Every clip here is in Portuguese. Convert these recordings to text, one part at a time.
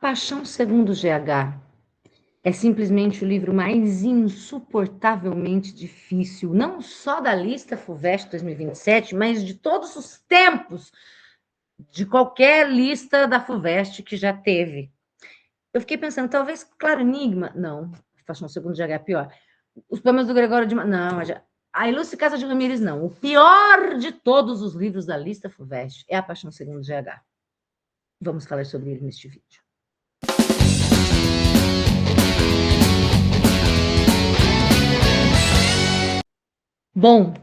Paixão segundo GH é simplesmente o livro mais insuportavelmente difícil, não só da lista FUVEST 2027, mas de todos os tempos, de qualquer lista da FUVEST que já teve. Eu fiquei pensando, talvez Claro Enigma? Não, Paixão segundo GH é pior. Os poemas do Gregório de... Não, a Ilustre Casa de Ramírez, não. O pior de todos os livros da lista FUVEST é a Paixão segundo GH. Vamos falar sobre ele neste vídeo. Bom,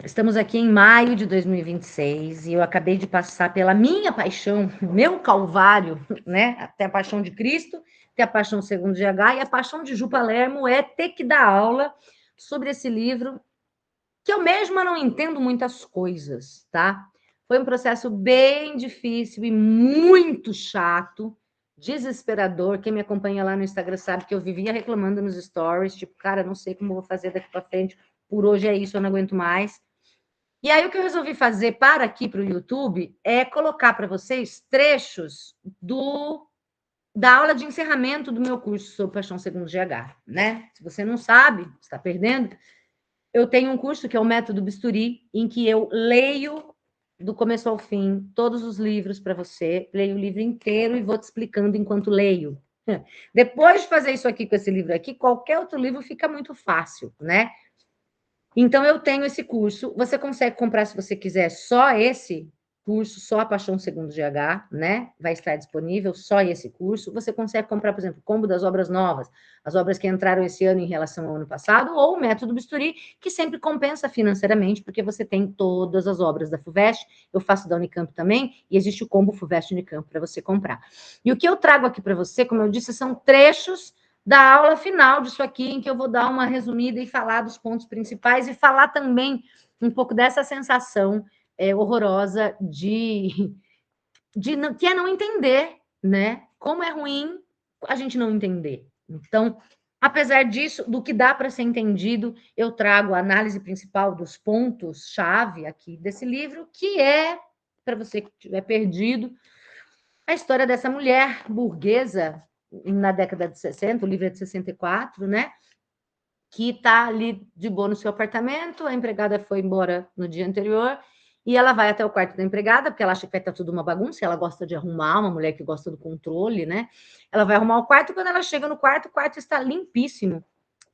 estamos aqui em maio de 2026 e eu acabei de passar pela minha paixão, meu calvário, né? Até a paixão de Cristo, até a paixão segundo GH, e a paixão de Ju Palermo é ter que dar aula sobre esse livro, que eu mesma não entendo muitas coisas, tá? Foi um processo bem difícil e muito chato, desesperador. Quem me acompanha lá no Instagram sabe que eu vivia reclamando nos stories, tipo, cara, não sei como eu vou fazer daqui para frente, por hoje é isso, eu não aguento mais. E aí o que eu resolvi fazer para aqui para o YouTube é colocar para vocês trechos da aula de encerramento do meu curso sobre Paixão segundo GH, né? Se você não sabe, está perdendo. Eu tenho um curso que é o Método Bisturi, em que eu leio do começo ao fim todos os livros para você, leio o livro inteiro e vou te explicando enquanto leio. Depois de fazer isso aqui com esse livro aqui, qualquer outro livro fica muito fácil, né? Então, eu tenho esse curso. Você consegue comprar, se você quiser, só esse curso, só a Paixão segundo GH, né? Vai estar disponível só esse curso. Você consegue comprar, por exemplo, o Combo das Obras Novas, as obras que entraram esse ano em relação ao ano passado, ou o Método Bisturi, que sempre compensa financeiramente, porque você tem todas as obras da FUVEST. Eu faço da Unicamp também, e existe o Combo FUVEST Unicamp para você comprar. E o que eu trago aqui para você, como eu disse, são trechos da aula final disso aqui, em que eu vou dar uma resumida e falar dos pontos principais e falar também um pouco dessa sensação horrorosa que é não entender, né? Como é ruim a gente não entender. Então, apesar disso, do que dá para ser entendido, eu trago a análise principal dos pontos-chave aqui desse livro, que é, para você que estiver perdido, a história dessa mulher burguesa na década de 60, o livro é de 64, né? Que está ali de boa no seu apartamento, a empregada foi embora no dia anterior, e ela vai até o quarto da empregada, porque ela acha que vai estar tudo uma bagunça, ela gosta de arrumar, uma mulher que gosta do controle, né? Ela vai arrumar o quarto, e quando ela chega no quarto, o quarto está limpíssimo.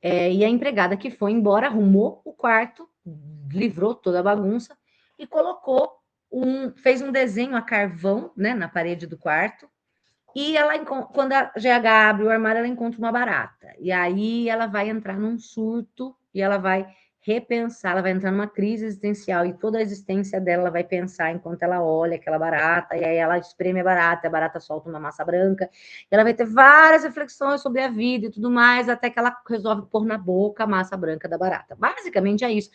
E a empregada que foi embora arrumou o quarto, livrou toda a bagunça e fez um desenho a carvão, né, na parede do quarto. E ela, quando a GH abre o armário, ela encontra uma barata. E aí ela vai entrar num surto e ela vai repensar, ela vai entrar numa crise existencial e toda a existência dela ela vai pensar enquanto ela olha aquela barata, e aí ela espreme a barata solta uma massa branca, e ela vai ter várias reflexões sobre a vida e tudo mais, até que ela resolve pôr na boca a massa branca da barata. Basicamente é isso.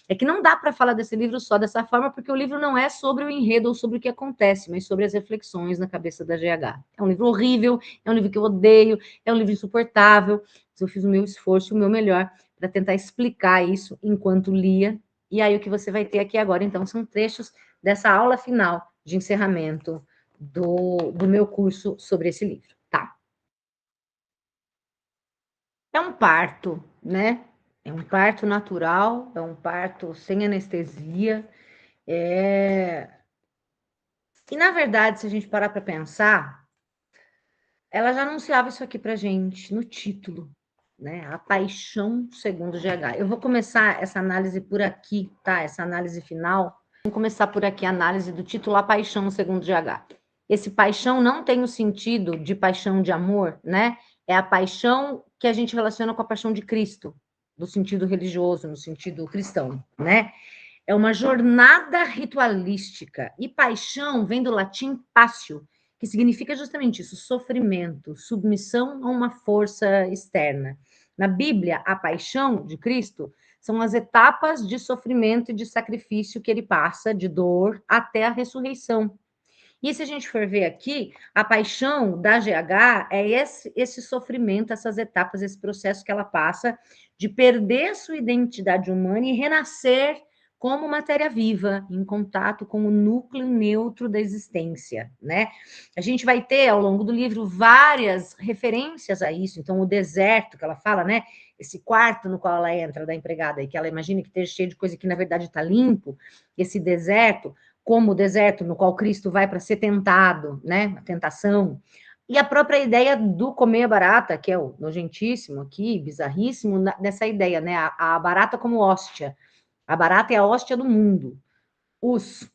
É que não dá para falar desse livro só dessa forma, porque o livro não é sobre o enredo ou sobre o que acontece, mas sobre as reflexões na cabeça da GH. É um livro horrível, é um livro que eu odeio, é um livro insuportável, mas eu fiz o meu esforço, o meu melhor, para tentar explicar isso enquanto lia. E aí o que você vai ter aqui agora, então, são trechos dessa aula final de encerramento do meu curso sobre esse livro, tá? É um parto, né? É um parto natural, é um parto sem anestesia. E, na verdade, se a gente parar para pensar, ela já anunciava isso aqui para gente no título, né? A Paixão segundo GH. Eu vou começar essa análise por aqui, tá? Essa análise final. Vamos começar por aqui a análise do título A Paixão segundo GH. Esse paixão não tem o sentido de paixão de amor, né? É a paixão que a gente relaciona com a paixão de Cristo, no sentido religioso, no sentido cristão, né? É uma jornada ritualística. E paixão vem do latim passio, que significa justamente isso, sofrimento, submissão a uma força externa. Na Bíblia, a paixão de Cristo são as etapas de sofrimento e de sacrifício que ele passa, de dor, até a ressurreição. E se a gente for ver aqui, a paixão da GH é esse sofrimento, essas etapas, esse processo que ela passa de perder sua identidade humana e renascer como matéria viva, em contato com o núcleo neutro da existência, né? A gente vai ter, ao longo do livro, várias referências a isso. Então, o deserto, que ela fala, né? Esse quarto no qual ela entra, da empregada, e que ela imagina que esteja cheio de coisa que, na verdade, está limpo, esse deserto, como o deserto no qual Cristo vai para ser tentado, né? A tentação. E a própria ideia do comer a barata, que é o nojentíssimo aqui, bizarríssimo, dessa ideia, né? A barata como hóstia. A barata é a hóstia do mundo. Os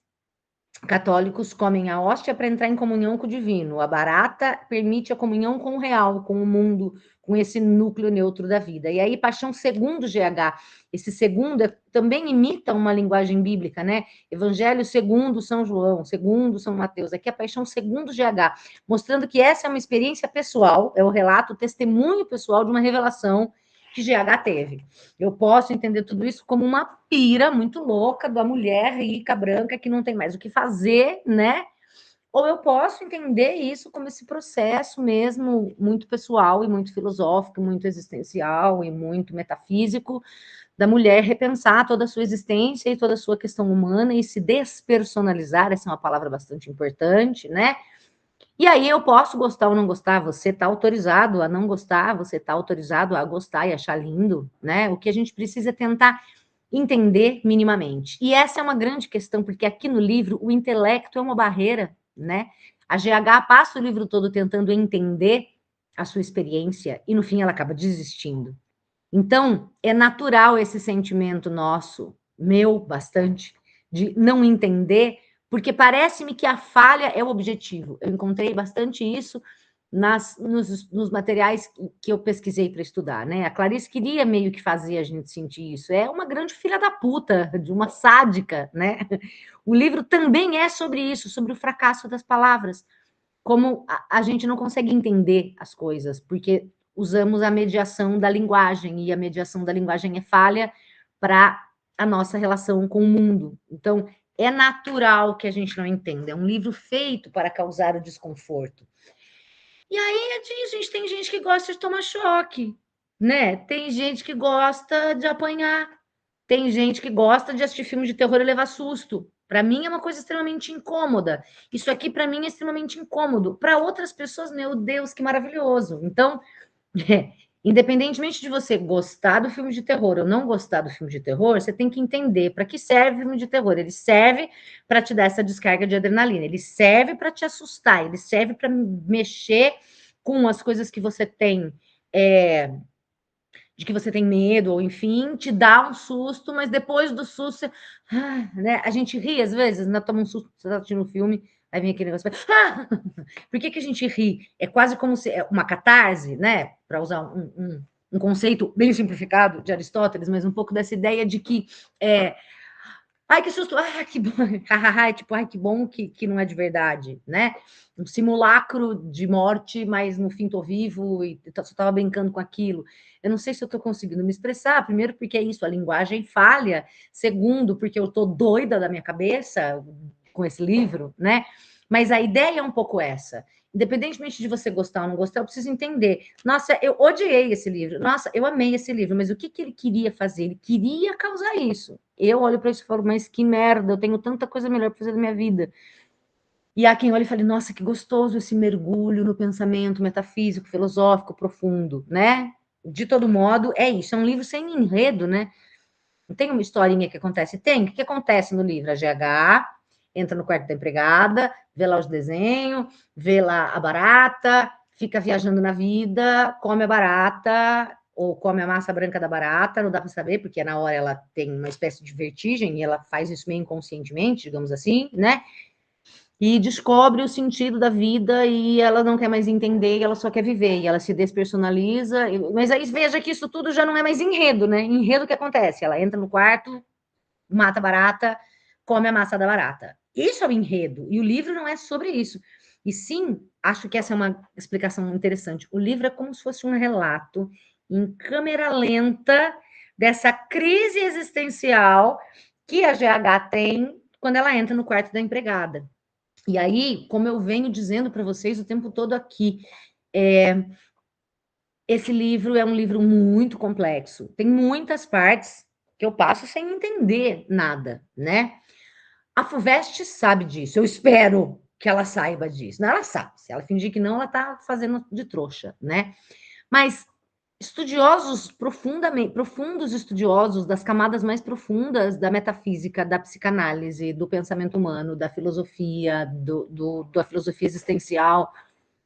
católicos comem a hóstia para entrar em comunhão com o divino. A barata permite a comunhão com o real, com o mundo, com esse núcleo neutro da vida. E aí, paixão segundo GH. Esse segundo também imita uma linguagem bíblica, né? Evangelho segundo São João, segundo São Mateus. Aqui a paixão segundo GH, mostrando que essa é uma experiência pessoal, é o relato, o testemunho pessoal de uma revelação que GH teve. Eu posso entender tudo isso como uma pira muito louca da mulher rica, branca, que não tem mais o que fazer, né? Ou eu posso entender isso como esse processo mesmo muito pessoal e muito filosófico, muito existencial e muito metafísico da mulher repensar toda a sua existência e toda a sua questão humana e se despersonalizar, essa é uma palavra bastante importante, né? E aí eu posso gostar ou não gostar, você está autorizado a não gostar, você está autorizado a gostar e achar lindo, né? O que a gente precisa é tentar entender minimamente. E essa é uma grande questão, porque aqui no livro o intelecto é uma barreira, né? A GH passa o livro todo tentando entender a sua experiência e no fim ela acaba desistindo. Então, é natural esse sentimento nosso, meu bastante, de não entender, porque parece-me que a falha é o objetivo. Eu encontrei bastante isso nos materiais que eu pesquisei para estudar, né? A Clarice queria meio que fazer a gente sentir isso. É uma grande filha da puta, de uma sádica, né? O livro também é sobre isso, sobre o fracasso das palavras, como a gente não consegue entender as coisas, porque usamos a mediação da linguagem, e a mediação da linguagem é falha para a nossa relação com o mundo. Então, é natural que a gente não entenda. É um livro feito para causar o desconforto. E aí é disso, gente, tem gente que gosta de tomar choque, né? Tem gente que gosta de apanhar, tem gente que gosta de assistir filme de terror e levar susto. Para mim é uma coisa extremamente incômoda. Isso aqui para mim é extremamente incômodo. Para outras pessoas, meu Deus, que maravilhoso. Então, independentemente de você gostar do filme de terror ou não gostar do filme de terror, você tem que entender para que serve o filme de terror. Ele serve para te dar essa descarga de adrenalina, ele serve para te assustar, ele serve para mexer com as coisas que você tem, de que você tem medo, ou enfim, te dá um susto, mas depois do susto, você, né? A gente ri às vezes, né? Toma um susto, você tá assistindo um filme, aí vem aquele negócio, por que que a gente ri? É quase como se é uma catarse, né? Para usar um conceito bem simplificado de Aristóteles, mas um pouco dessa ideia de que ai, que susto, que bom, tipo, ai, que bom que não é de verdade, né? Um simulacro de morte, mas no fim tô vivo e só estava brincando com aquilo. Eu não sei se eu estou conseguindo me expressar, primeiro porque é isso, a linguagem falha, segundo porque eu estou doida da minha cabeça com esse livro, né? Mas a ideia é um pouco essa. Independentemente de você gostar ou não gostar, eu preciso entender. Nossa, eu odiei esse livro. Nossa, eu amei esse livro, mas o que ele queria fazer? Ele queria causar isso. Eu olho para isso e falo, mas que merda, eu tenho tanta coisa melhor para fazer da minha vida. E há quem olha e fale, nossa, que gostoso esse mergulho no pensamento metafísico, filosófico, profundo, né? De todo modo, é isso, é um livro sem enredo, né? Não tem uma historinha que acontece. Tem, o que acontece no livro? A GH entra no quarto da empregada, vê lá os desenhos, vê lá a barata, fica viajando na vida, come a barata, ou come a massa branca da barata, não dá para saber, porque na hora ela tem uma espécie de vertigem e ela faz isso meio inconscientemente, digamos assim, né? E descobre o sentido da vida e ela não quer mais entender, ela só quer viver, e ela se despersonaliza. Mas aí veja que isso tudo já não é mais enredo, né? Enredo que acontece? Ela entra no quarto, mata a barata, come a massa da barata. Isso é o enredo, e o livro não é sobre isso. E sim, acho que essa é uma explicação interessante. O livro é como se fosse um relato em câmera lenta dessa crise existencial que a GH tem quando ela entra no quarto da empregada. E aí, como eu venho dizendo para vocês o tempo todo aqui, esse livro é um livro muito complexo. Tem muitas partes que eu passo sem entender nada, né? A FUVEST sabe disso, eu espero que ela saiba disso. Não, ela sabe, se ela fingir que não, ela está fazendo de trouxa, né? Mas estudiosos profundos estudiosos das camadas mais profundas da metafísica, da psicanálise, do pensamento humano, da filosofia, da filosofia existencial,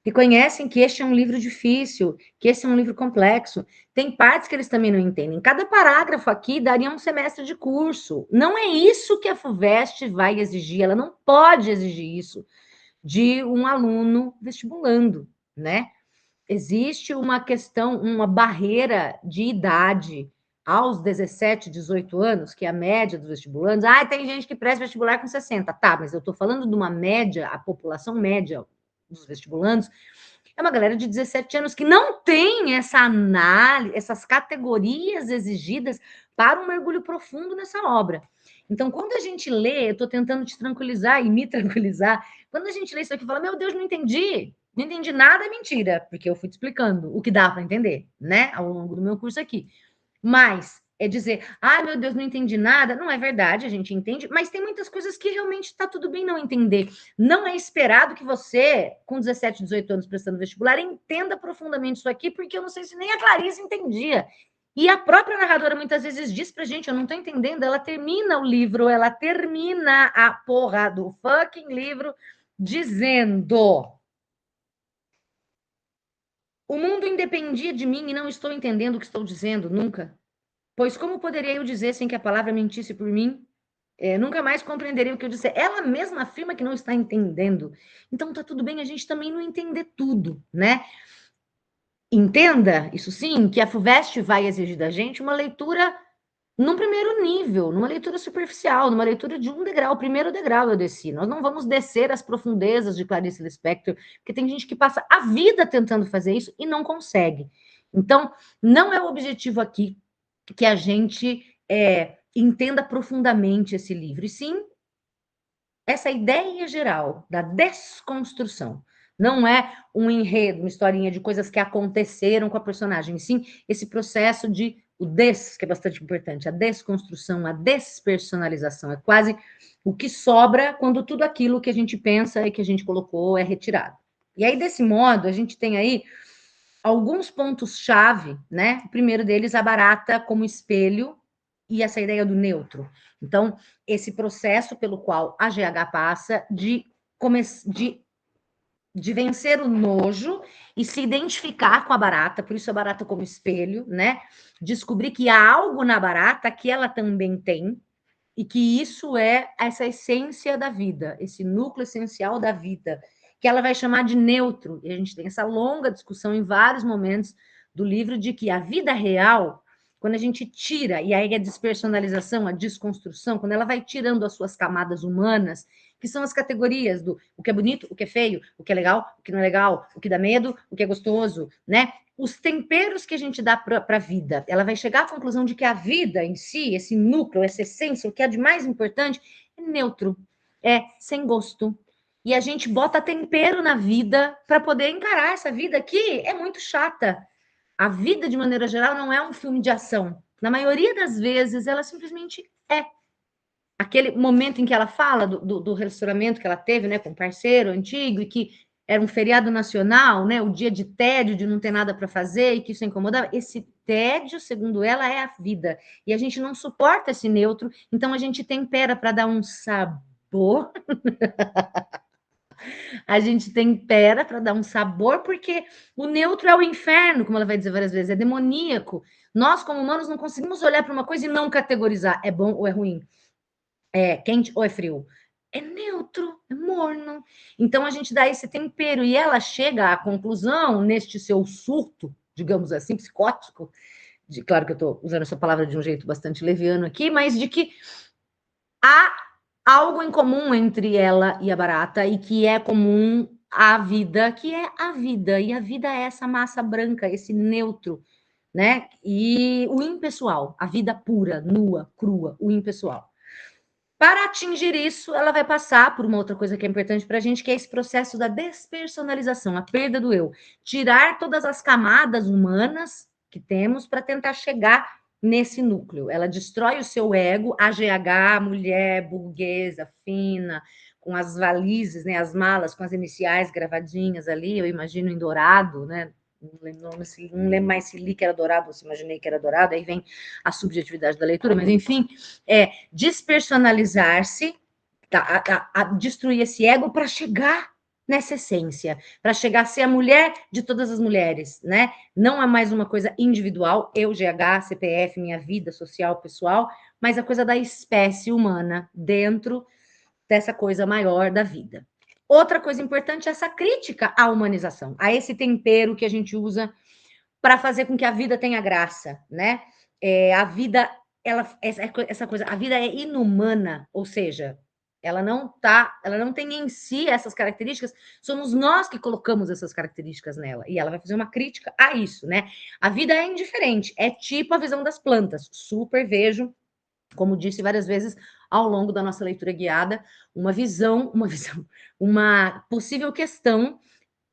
reconhecem que este é um livro difícil, que esse é um livro complexo. Tem partes que eles também não entendem. Cada parágrafo aqui daria um semestre de curso. Não é isso que a FUVEST vai exigir, ela não pode exigir isso de um aluno vestibulando, né? Existe uma questão, uma barreira de idade aos 17, 18 anos, que é a média dos vestibulandos. Ah, tem gente que presta vestibular com 60. Tá, mas eu estou falando de uma média, a população média dos vestibulandos é uma galera de 17 anos que não tem essa análise, essas categorias exigidas para um mergulho profundo nessa obra. Então, quando a gente lê, eu estou tentando te tranquilizar e me tranquilizar, quando a gente lê isso aqui e fala, meu Deus, não entendi nada, é mentira, porque eu fui te explicando o que dá para entender, né, ao longo do meu curso aqui. Mas é dizer, ah, meu Deus, não entendi nada, não é verdade, a gente entende, mas tem muitas coisas que realmente está tudo bem não entender. Não é esperado que você, com 17, 18 anos prestando vestibular, entenda profundamente isso aqui, porque eu não sei se nem a Clarice entendia. E a própria narradora muitas vezes diz pra gente, eu não tô entendendo, ela termina o livro, ela termina a porra do fucking livro dizendo: o mundo independia de mim e não estou entendendo o que estou dizendo, nunca. Pois como poderia eu dizer sem que a palavra mentisse por mim? Nunca mais compreenderia o que eu disser. Ela mesma afirma que não está entendendo. Então tá tudo bem a gente também não entender tudo, né? Entenda, isso sim, que a FUVEST vai exigir da gente uma leitura num primeiro nível, numa leitura superficial, numa leitura de um degrau. O primeiro degrau eu desci. Nós não vamos descer as profundezas de Clarice Lispector, porque tem gente que passa a vida tentando fazer isso e não consegue. Então, não é o objetivo aqui que a gente entenda profundamente esse livro, e sim essa ideia geral da desconstrução. Não é um enredo, uma historinha de coisas que aconteceram com a personagem, sim esse processo de que é bastante importante, a desconstrução, a despersonalização, é quase o que sobra quando tudo aquilo que a gente pensa e que a gente colocou é retirado. E aí, desse modo, a gente tem aí alguns pontos-chave, né? O primeiro deles, a barata como espelho e essa ideia do neutro. Então, esse processo pelo qual a GH passa de vencer o nojo e se identificar com a barata, por isso a barata como espelho, né? Descobrir que há algo na barata que ela também tem e que isso é essa essência da vida, esse núcleo essencial da vida, que ela vai chamar de neutro. E a gente tem essa longa discussão em vários momentos do livro de que a vida real, quando a gente tira, e aí a despersonalização, a desconstrução, quando ela vai tirando as suas camadas humanas, que são as categorias do o que é bonito, o que é feio, o que é legal, o que não é legal, o que dá medo, o que é gostoso, né? Os temperos que a gente dá para a vida, ela vai chegar à conclusão de que a vida em si, esse núcleo, essa essência, o que é de mais importante, é neutro, é sem gosto. E a gente bota tempero na vida para poder encarar essa vida que é muito chata. A vida, de maneira geral, não é um filme de ação. Na maioria das vezes, ela simplesmente é. Aquele momento em que ela fala do relacionamento que ela teve, né, com um parceiro antigo e que era um feriado nacional, né, o dia de tédio, de não ter nada para fazer e que isso incomodava. Esse tédio, segundo ela, é a vida. E a gente não suporta esse neutro, então a gente tempera para dar um sabor. A gente tempera para dar um sabor, porque o neutro é o inferno, como ela vai dizer várias vezes, é demoníaco. Nós, como humanos, não conseguimos olhar para uma coisa e não categorizar, é bom ou é ruim, é quente ou é frio. É neutro, é morno. Então a gente dá esse tempero e ela chega à conclusão, neste seu surto, digamos assim, psicótico, claro que eu estou usando essa palavra de um jeito bastante leviano aqui, mas de que há algo em comum entre ela e a barata e que é comum à vida, que é a vida. E a vida é essa massa branca, esse neutro, né? E o impessoal, a vida pura, nua, crua, o impessoal. Para atingir isso, ela vai passar por uma outra coisa que é importante para a gente, que é esse processo da despersonalização, a perda do eu. Tirar todas as camadas humanas que temos para tentar chegar nesse núcleo. Ela destrói o seu ego, a GH, mulher burguesa, fina, com as valizes, né, as malas com as iniciais gravadinhas ali, eu imagino em dourado, né? Não lembro mais se li que era dourado ou se imaginei que era dourado, aí vem a subjetividade da leitura, mas enfim, despersonalizar-se, a destruir esse ego para chegar nessa essência, para chegar a ser a mulher de todas as mulheres, né? Não é mais uma coisa individual, eu, GH, CPF, minha vida social, pessoal, mas a coisa da espécie humana dentro dessa coisa maior da vida. Outra coisa importante é essa crítica à humanização, a esse tempero que a gente usa para fazer com que a vida tenha graça, né? A vida, essa coisa, a vida é inumana, ou seja, ela não tem em si essas características, somos nós que colocamos essas características nela, e ela vai fazer uma crítica a isso, né? A vida é indiferente, é tipo a visão das plantas, super vejo, como disse várias vezes ao longo da nossa leitura guiada, uma possível questão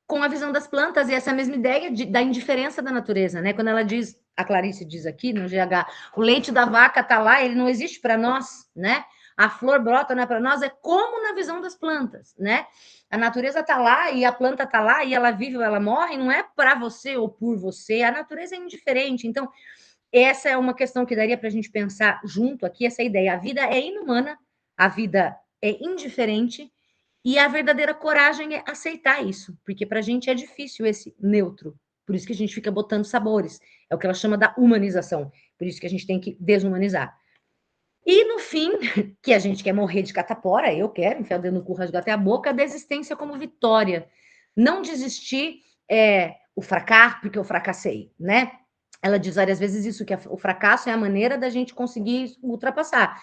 com a visão das plantas e essa mesma ideia da indiferença da natureza, né? Quando ela diz, a Clarice diz aqui no GH, o leite da vaca está lá, ele não existe para nós, né? A flor brota não é para nós, é como na visão das plantas, né? A natureza está lá e a planta está lá e ela vive ou ela morre, não é para você ou por você, a natureza é indiferente. Então, essa é uma questão que daria para a gente pensar junto aqui, essa ideia. A vida é inumana, a vida é indiferente, e a verdadeira coragem é aceitar isso, porque para a gente é difícil esse neutro. Por isso que a gente fica botando sabores. É o que ela chama da humanização. Por isso que a gente tem que desumanizar. E no fim, que a gente quer morrer de catapora, eu quero enfiar o dedo no cu, rasgar até a boca, a desistência como vitória. Não desistir o fracasso, porque eu fracassei, né? Ela diz várias vezes isso, que o fracasso é a maneira da gente conseguir ultrapassar.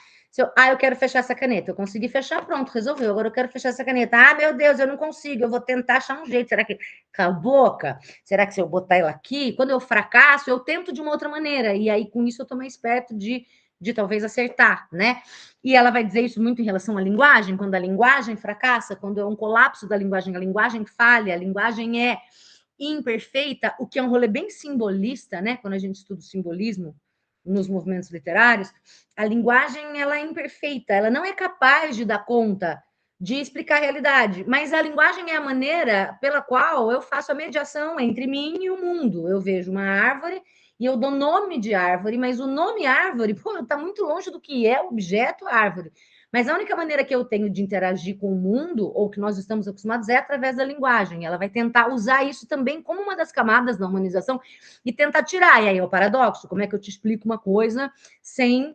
Eu quero fechar essa caneta. Eu consegui fechar, pronto, resolveu. Agora eu quero fechar essa caneta. Ah, meu Deus, eu não consigo. Eu vou tentar achar um jeito. Será que cala a boca? Será que se eu botar ela aqui, quando eu fracasso, eu tento de uma outra maneira. E aí, com isso, eu tô mais perto de talvez acertar, né? E ela vai dizer isso muito em relação à linguagem, quando a linguagem fracassa, quando é um colapso da linguagem, a linguagem falha, a linguagem é imperfeita, o que é um rolê bem simbolista, né? Quando a gente estuda o simbolismo nos movimentos literários, a linguagem ela é imperfeita, ela não é capaz de dar conta de explicar a realidade, mas a linguagem é a maneira pela qual eu faço a mediação entre mim e o mundo. Eu vejo uma árvore e eu dou nome de árvore, mas o nome árvore, está muito longe do que é o objeto árvore. Mas a única maneira que eu tenho de interagir com o mundo, ou que nós estamos acostumados, é através da linguagem. Ela vai tentar usar isso também como uma das camadas da humanização e tentar tirar. E aí é o paradoxo: como é que eu te explico uma coisa sem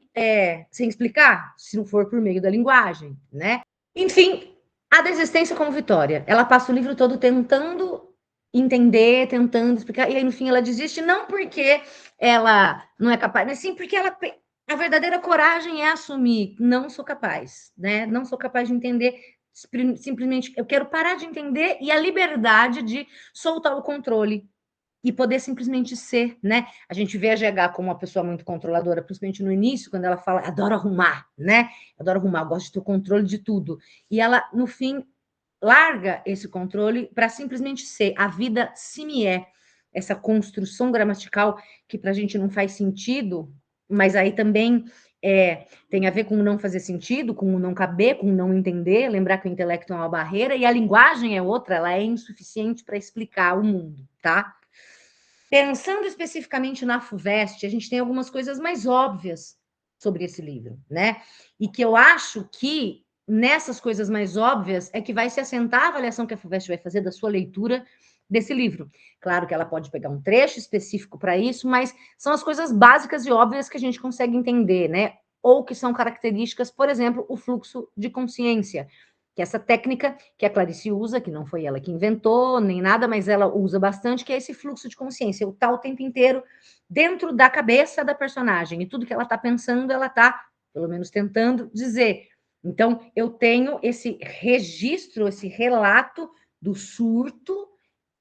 explicar, se não for por meio da linguagem, né? Enfim, a desistência como vitória. Ela passa o livro todo tentando entender, tentando explicar, e aí no fim ela desiste, não porque ela não é capaz, mas sim porque a verdadeira coragem é assumir, não sou capaz, né? Não sou capaz de entender, simplesmente eu quero parar de entender, e a liberdade de soltar o controle e poder simplesmente ser, né? A gente vê a GH como uma pessoa muito controladora, principalmente no início, quando ela fala, adoro arrumar, né? Adoro arrumar, gosto de ter o controle de tudo. E ela, no fim, larga esse controle para simplesmente ser. A vida se me é essa construção gramatical que para a gente não faz sentido, mas aí também tem a ver com não fazer sentido, com não caber, com não entender, lembrar que o intelecto é uma barreira e a linguagem é outra, ela é insuficiente para explicar o mundo, tá? Pensando especificamente na FUVEST, a gente tem algumas coisas mais óbvias sobre esse livro, né? E que eu acho que nessas coisas mais óbvias é que vai se assentar a avaliação que a FUVEST vai fazer da sua leitura desse livro. Claro que ela pode pegar um trecho específico para isso, mas são as coisas básicas e óbvias que a gente consegue entender, né? Ou que são características, por exemplo, o fluxo de consciência, que é essa técnica que a Clarice usa, que não foi ela que inventou, nem nada, mas ela usa bastante, que é esse fluxo de consciência. Eu estar o tempo inteiro dentro da cabeça da personagem, e tudo que ela está pensando, ela está, pelo menos, tentando dizer. Então, eu tenho esse registro, esse relato do surto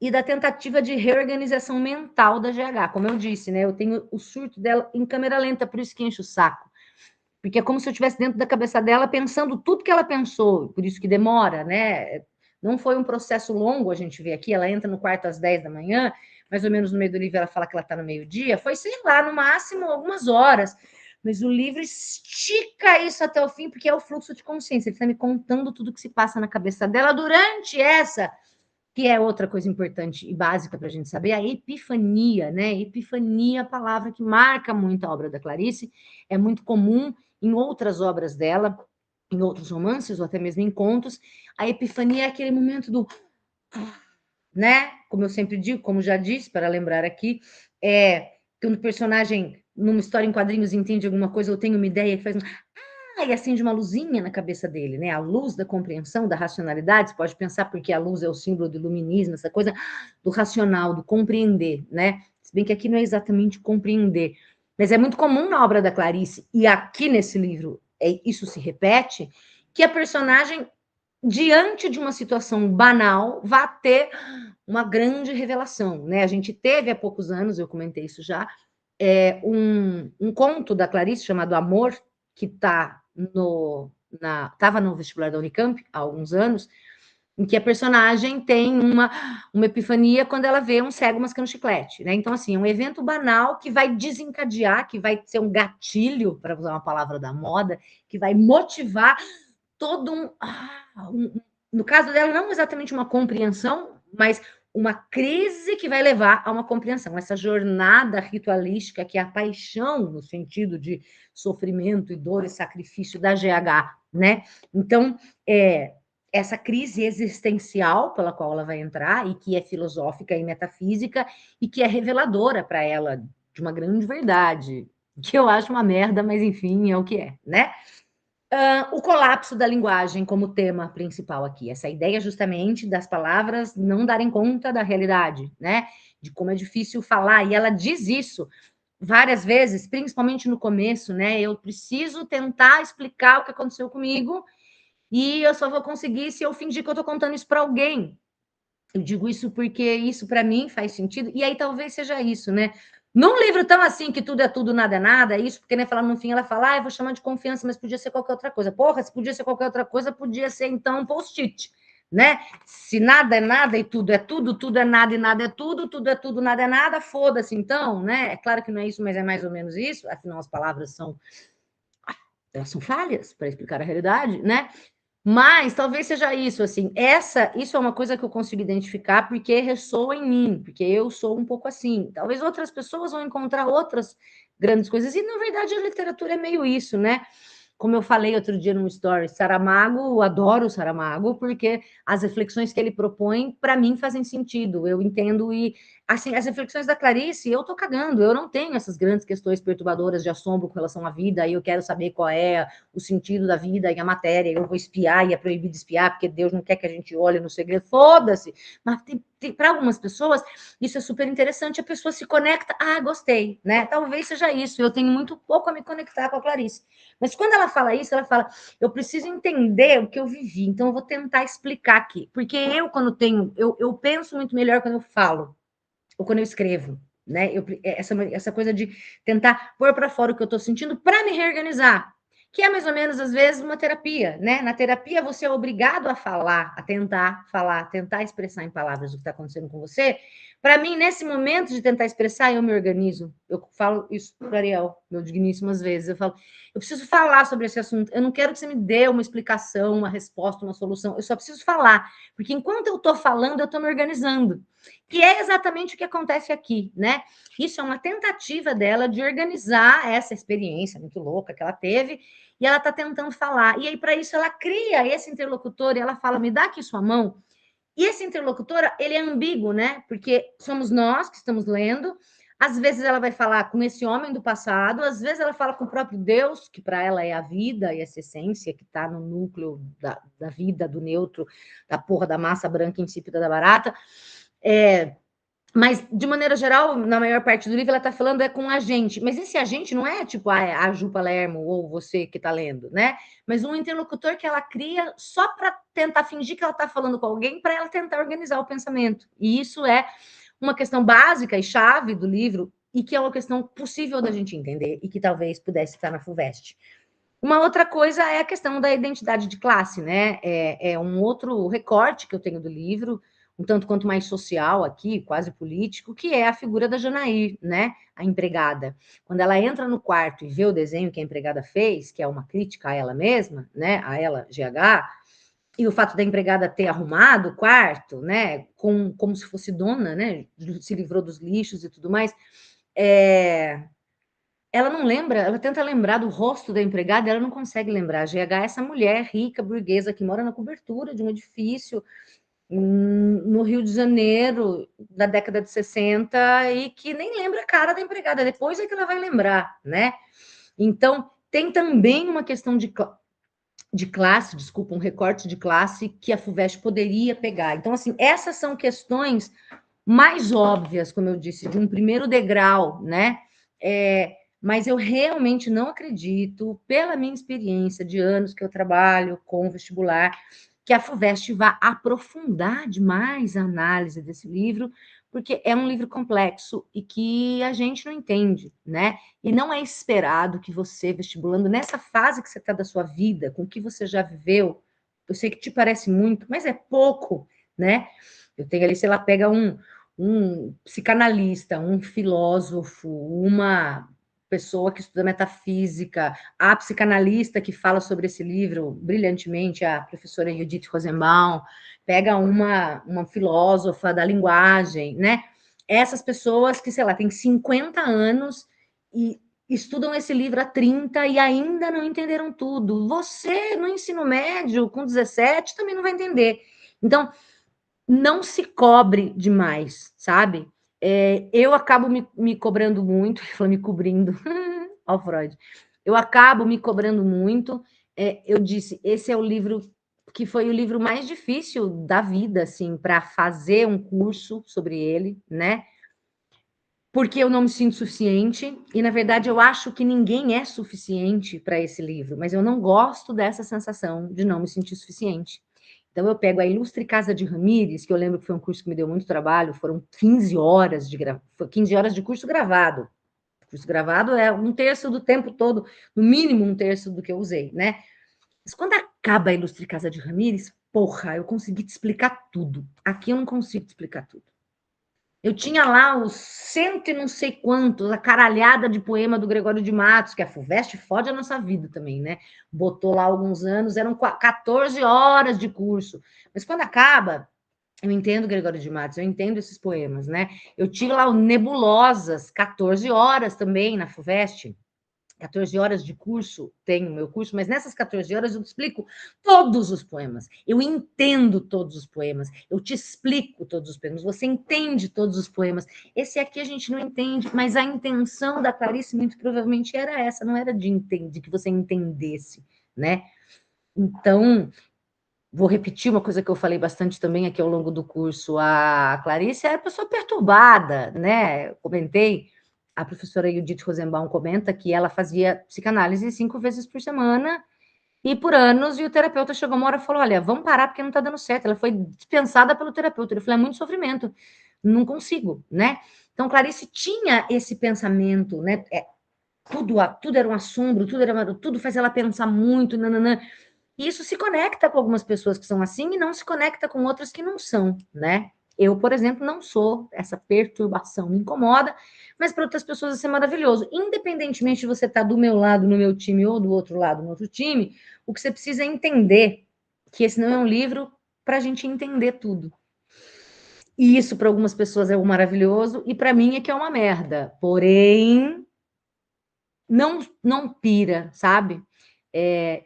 e da tentativa de reorganização mental da GH. Como eu disse, né? Eu tenho o surto dela em câmera lenta, por isso que enche o saco. Porque é como se eu estivesse dentro da cabeça dela pensando tudo que ela pensou, por isso que demora, né? Não foi um processo longo, a gente vê aqui, ela entra no quarto às 10 da manhã, mais ou menos no meio do livro ela fala que ela está no meio-dia, foi, sei lá, no máximo algumas horas. Mas o livro estica isso até o fim, porque é o fluxo de consciência. Ele está me contando tudo que se passa na cabeça dela durante essa, que é outra coisa importante e básica para a gente saber, a epifania, né? Epifania, a palavra que marca muito a obra da Clarice, é muito comum em outras obras dela, em outros romances ou até mesmo em contos. A epifania é aquele momento do, né? Como eu sempre digo, como já disse, para lembrar aqui, quando o personagem, numa história em quadrinhos, entende alguma coisa ou tem uma ideia que faz um, e acende uma luzinha na cabeça dele, né? A luz da compreensão, da racionalidade. Você pode pensar porque a luz é o símbolo do iluminismo, essa coisa do racional, do compreender, né? Se bem que aqui não é exatamente compreender, mas é muito comum na obra da Clarice, e aqui nesse livro isso se repete, que a personagem, diante de uma situação banal, vá ter uma grande revelação, né? A gente teve há poucos anos, eu comentei isso já, um conto da Clarice chamado Amor, que estava no vestibular da Unicamp há alguns anos, em que a personagem tem uma epifania quando ela vê um cego mascando chiclete, né? Então, assim, é um evento banal que vai desencadear, que vai ser um gatilho, para usar uma palavra da moda, que vai motivar todo no caso dela, não exatamente uma compreensão, mas uma crise que vai levar a uma compreensão. Essa jornada ritualística, que é a paixão, no sentido de sofrimento e dor e sacrifício da GH, né? Então, essa crise existencial pela qual ela vai entrar, e que é filosófica e metafísica, e que é reveladora para ela de uma grande verdade, que eu acho uma merda, mas enfim, é o que é, né? O colapso da linguagem como tema principal aqui, essa ideia justamente das palavras não darem conta da realidade, né? De como é difícil falar, e ela diz isso várias vezes, principalmente no começo, né? Eu preciso tentar explicar o que aconteceu comigo, e eu só vou conseguir se eu fingir que eu estou contando isso para alguém. Eu digo isso porque isso para mim faz sentido, e aí talvez seja isso, né? Num livro tão assim, que tudo é tudo, nada é nada, é isso, porque nem falar no fim, ela fala, eu vou chamar de confiança, mas podia ser qualquer outra coisa. Porra, se podia ser qualquer outra coisa, podia ser então um post-it, né? Se nada é nada e tudo é tudo, tudo é nada e nada é tudo, nada é nada, foda-se então, né? É claro que não é isso, mas é mais ou menos isso, afinal as palavras elas são falhas para explicar a realidade, né? Mas talvez seja isso, assim, isso é uma coisa que eu consigo identificar porque ressoa em mim, porque eu sou um pouco assim. Talvez outras pessoas vão encontrar outras grandes coisas, e na verdade a literatura é meio isso, né? Como eu falei outro dia no story, Saramago, eu adoro o Saramago, porque as reflexões que ele propõe, para mim, fazem sentido, eu entendo, e assim, as reflexões da Clarice, eu tô cagando, eu não tenho essas grandes questões perturbadoras de assombro com relação à vida, e eu quero saber qual é o sentido da vida e a matéria, eu vou espiar e é proibido espiar, porque Deus não quer que a gente olhe no segredo, foda-se, mas para algumas pessoas, isso é super interessante, a pessoa se conecta, gostei, né? Talvez seja isso, eu tenho muito pouco a me conectar com a Clarice. Mas quando ela fala isso, ela fala, eu preciso entender o que eu vivi, então eu vou tentar explicar aqui. Porque eu penso muito melhor quando eu falo, ou quando eu escrevo, né? Essa coisa de tentar pôr para fora o que eu estou sentindo para me reorganizar, que é mais ou menos, às vezes, uma terapia, né? Na terapia, você é obrigado a falar, a tentar falar, tentar expressar em palavras o que está acontecendo com você. Para mim, nesse momento de tentar expressar, eu me organizo. Eu falo isso para o Ariel, meu digníssimo, às vezes. Eu falo, eu preciso falar sobre esse assunto. Eu não quero que você me dê uma explicação, uma resposta, uma solução. Eu só preciso falar. Porque enquanto eu estou falando, eu estou me organizando. Que é exatamente o que acontece aqui, né? Isso é uma tentativa dela de organizar essa experiência muito louca que ela teve, e ela está tentando falar. E aí, para isso, ela cria esse interlocutor e ela fala: me dá aqui sua mão. E esse interlocutor, ele é ambíguo, né? Porque somos nós que estamos lendo. Às vezes ela vai falar com esse homem do passado, às vezes ela fala com o próprio Deus, que para ela é a vida e essa essência que está no núcleo da vida, do neutro, da porra da massa branca insípida da barata. Mas, de maneira geral, na maior parte do livro, ela está falando com a gente. Mas esse agente não é tipo a Ju Palermo ou você que está lendo, né? Mas um interlocutor que ela cria só para tentar fingir que ela está falando com alguém, para ela tentar organizar o pensamento. E isso é uma questão básica e chave do livro, e que é uma questão possível da gente entender, e que talvez pudesse estar na FUVEST. Uma outra coisa é a questão da identidade de classe, né? É um outro recorte que eu tenho do livro, um tanto quanto mais social aqui, quase político, que é a figura da Janaí, né? A empregada. Quando ela entra no quarto e vê o desenho que a empregada fez, que é uma crítica a ela mesma, né? A ela, GH, e o fato da empregada ter arrumado o quarto, né? Como se fosse dona, né? Se livrou dos lixos e tudo mais. Ela não lembra, ela tenta lembrar do rosto da empregada, ela não consegue lembrar. A GH é essa mulher rica, burguesa, que mora na cobertura de um edifício no Rio de Janeiro, da década de 60, e que nem lembra a cara da empregada, depois é que ela vai lembrar, né? Então, tem também uma questão de classe, desculpa, um recorte de classe que a FUVEST poderia pegar. Então, assim, essas são questões mais óbvias, como eu disse, de um primeiro degrau, né? Mas eu realmente não acredito, pela minha experiência de anos que eu trabalho com vestibular, que a FUVEST vá aprofundar demais a análise desse livro, porque é um livro complexo e que a gente não entende, né? E não é esperado que você, vestibulando, nessa fase que você está da sua vida, com o que você já viveu, eu sei que te parece muito, mas é pouco, né? Eu tenho ali, sei lá, pega um psicanalista, um filósofo, uma pessoa que estuda metafísica, a psicanalista que fala sobre esse livro brilhantemente, a professora Judith Rosenbaum, pega uma filósofa da linguagem, né? Essas pessoas que, sei lá, têm 50 anos e estudam esse livro há 30 e ainda não entenderam tudo. Você, no ensino médio, com 17, também não vai entender. Então, não se cobre demais, sabe? Eu acabo me cobrando muito, me cobrindo, ó Freud, eu acabo me cobrando muito. Eu disse, esse é o livro que foi o livro mais difícil da vida, assim, para fazer um curso sobre ele, né? Porque eu não me sinto suficiente, e na verdade eu acho que ninguém é suficiente para esse livro, mas eu não gosto dessa sensação de não me sentir suficiente. Então, eu pego a Ilustre Casa de Ramírez, que eu lembro que foi um curso que me deu muito trabalho, foram 15 horas 15 horas de curso gravado. O curso gravado é um terço do tempo todo, no mínimo um terço do que eu usei, né? Mas quando acaba a Ilustre Casa de Ramírez, porra, eu consegui te explicar tudo. Aqui eu não consigo te explicar tudo. Eu tinha lá os cento e não sei quantos, a caralhada de poema do Gregório de Matos, que a FUVEST fode a nossa vida também, né? Botou lá alguns anos, eram 14 horas de curso. Mas quando acaba, eu entendo Gregório de Matos, eu entendo esses poemas, né? Eu tive lá o Nebulosas, 14 horas também na FUVEST. 14 horas de curso, tenho meu curso, mas nessas 14 horas eu te explico todos os poemas. Eu entendo todos os poemas. Eu te explico todos os poemas. Você entende todos os poemas. Esse aqui a gente não entende, mas a intenção da Clarice muito provavelmente era essa, não era de que você entendesse, né? Então, vou repetir uma coisa que eu falei bastante também aqui ao longo do curso. A Clarice era pessoa perturbada, né? Comentei, a professora Judith Rosenbaum comenta que ela fazia psicanálise 5 vezes por semana e por anos, e o terapeuta chegou uma hora e falou, olha, vamos parar porque não está dando certo. Ela foi dispensada pelo terapeuta. Ele falou, é muito sofrimento, não consigo, né? Então, Clarice tinha esse pensamento, né? Tudo era um assombro, tudo faz ela pensar muito, nananã. E isso se conecta com algumas pessoas que são assim e não se conecta com outras que não são, né? Eu, por exemplo, não sou, essa perturbação me incomoda, mas para outras pessoas isso é maravilhoso. Independentemente de você estar do meu lado, no meu time, ou do outro lado, no outro time, o que você precisa é entender que esse não é um livro para a gente entender tudo. E isso para algumas pessoas é o maravilhoso, e para mim é que é uma merda. Porém, não pira, sabe?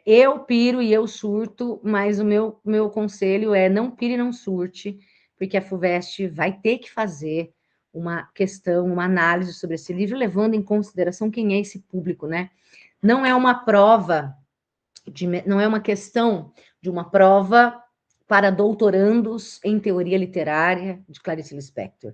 Eu piro e eu surto, mas o meu conselho é não pire e não surte, porque a FUVEST vai ter que fazer uma questão, uma análise sobre esse livro, levando em consideração quem é esse público, né? Não é uma prova, não é uma questão de uma prova para doutorandos em teoria literária de Clarice Lispector.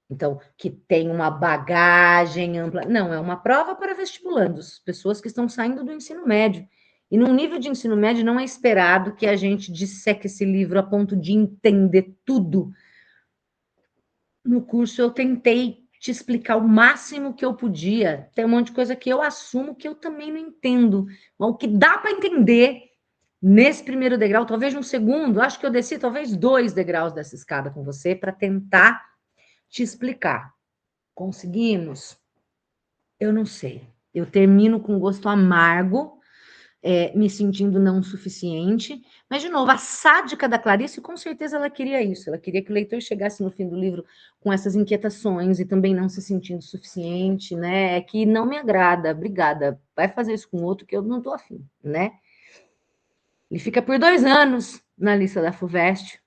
Então, que tem uma bagagem ampla. Não, é uma prova para vestibulandos, pessoas que estão saindo do ensino médio. E num nível de ensino médio não é esperado que a gente disseque esse livro a ponto de entender tudo. No curso eu tentei te explicar o máximo que eu podia. Tem um monte de coisa que eu assumo que eu também não entendo. Mas o que dá para entender, nesse primeiro degrau, talvez um segundo, acho que eu desci talvez 2 degraus dessa escada com você para tentar te explicar. Conseguimos? Eu não sei. Eu termino com gosto amargo, me sentindo não suficiente. Mas, de novo, a sádica da Clarice, com certeza ela queria isso. Ela queria que o leitor chegasse no fim do livro com essas inquietações e também não se sentindo suficiente, né? É que não me agrada, obrigada. Vai fazer isso com outro que eu não estou afim, né? Ele fica por 2 anos na lista da FUVEST.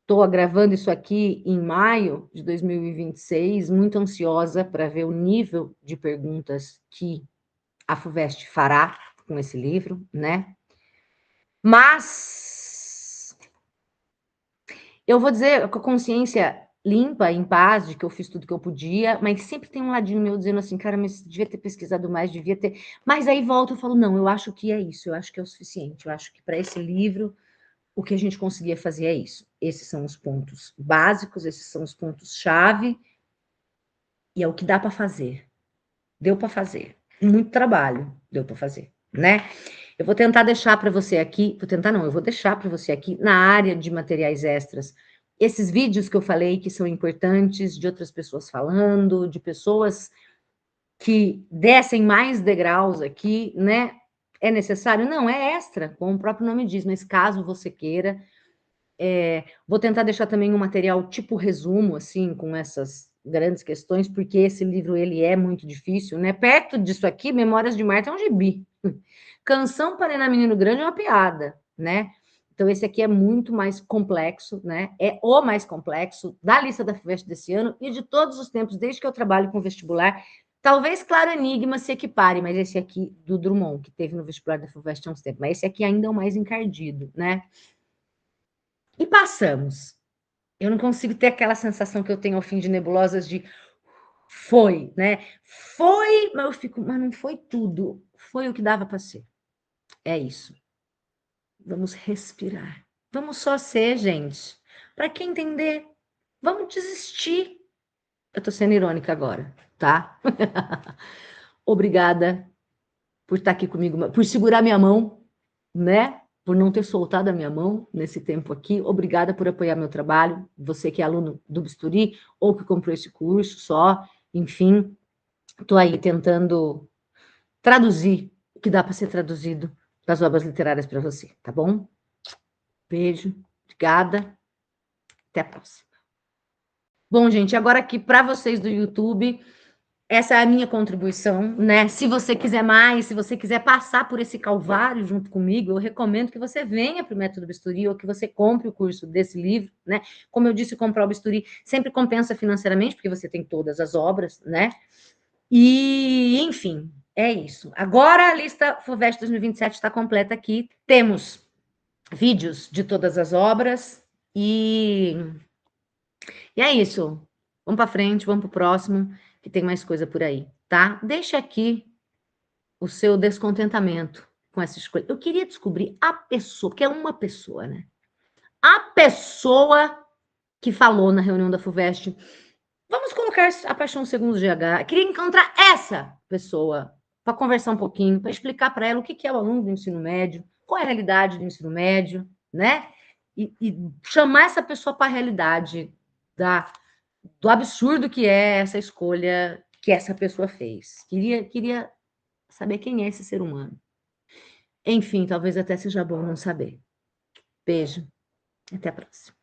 Estou gravando isso aqui em maio de 2026, muito ansiosa para ver o nível de perguntas que a FUVEST fará com esse livro, né? Mas eu vou dizer com a consciência limpa, em paz, de que eu fiz tudo que eu podia, mas sempre tem um ladinho meu dizendo assim, cara, mas devia ter pesquisado mais, devia ter... Mas aí volta e falo, não, eu acho que é isso, eu acho que é o suficiente, eu acho que para esse livro o que a gente conseguia fazer é isso. Esses são os pontos básicos, esses são os pontos-chave, e é o que dá para fazer. Deu para fazer. Muito trabalho, deu para fazer, né? Eu vou tentar deixar para você aqui, eu vou deixar para você aqui na área de materiais extras, esses vídeos que eu falei que são importantes, de outras pessoas falando, de pessoas que descem mais degraus aqui, né? É necessário? Não, é extra, como o próprio nome diz, mas caso você queira, vou tentar deixar também um material tipo resumo, assim, com essas grandes questões, porque esse livro ele é muito difícil, né? Perto disso aqui, Memórias de Marta é um gibi. Canção para Enar Menino Grande é uma piada, né? Então, esse aqui é muito mais complexo, né? É o mais complexo da lista da FUVEST desse ano e de todos os tempos, desde que eu trabalho com vestibular. Talvez Claro Enigma se equipare, mas esse aqui do Drummond, que teve no vestibular da FUVEST há uns tempos. Mas esse aqui ainda é o mais encardido, né? E passamos. Eu não consigo ter aquela sensação que eu tenho ao fim de Nebulosas de foi, né? Foi, mas eu fico, mas não foi tudo. Foi o que dava para ser. É isso. Vamos respirar. Vamos só ser, gente. Para quem entender, vamos desistir. Eu tô sendo irônica agora, tá? Obrigada por estar aqui comigo, por segurar minha mão, né? Por não ter soltado a minha mão nesse tempo aqui. Obrigada por apoiar meu trabalho. Você que é aluno do Bisturi ou que comprou esse curso só, enfim, estou aí tentando traduzir o que dá para ser traduzido das obras literárias para você, tá bom? Beijo, obrigada, até a próxima. Bom, gente, agora aqui para vocês do YouTube, essa é a minha contribuição, né? Se você quiser mais, se você quiser passar por esse calvário junto comigo, eu recomendo que você venha para o Método Bisturi ou que você compre o curso desse livro, né? Como eu disse, comprar o Bisturi sempre compensa financeiramente, porque você tem todas as obras, né? E, enfim, é isso. Agora a lista FUVEST 2027 está completa aqui. Temos vídeos de todas as obras e é isso. Vamos para frente, vamos para o próximo, que tem mais coisa por aí, tá? Deixa aqui o seu descontentamento com essa escolha. Eu queria descobrir a pessoa, que é uma pessoa, né? A pessoa que falou na reunião da FUVEST, vamos colocar a paixão segundo GH. Eu queria encontrar essa pessoa para conversar um pouquinho, para explicar para ela o que é o aluno do ensino médio, qual é a realidade do ensino médio, né? E chamar essa pessoa para a realidade do absurdo que é essa escolha que essa pessoa fez. Queria saber quem é esse ser humano. Enfim, talvez até seja bom não saber. Beijo, até a próxima.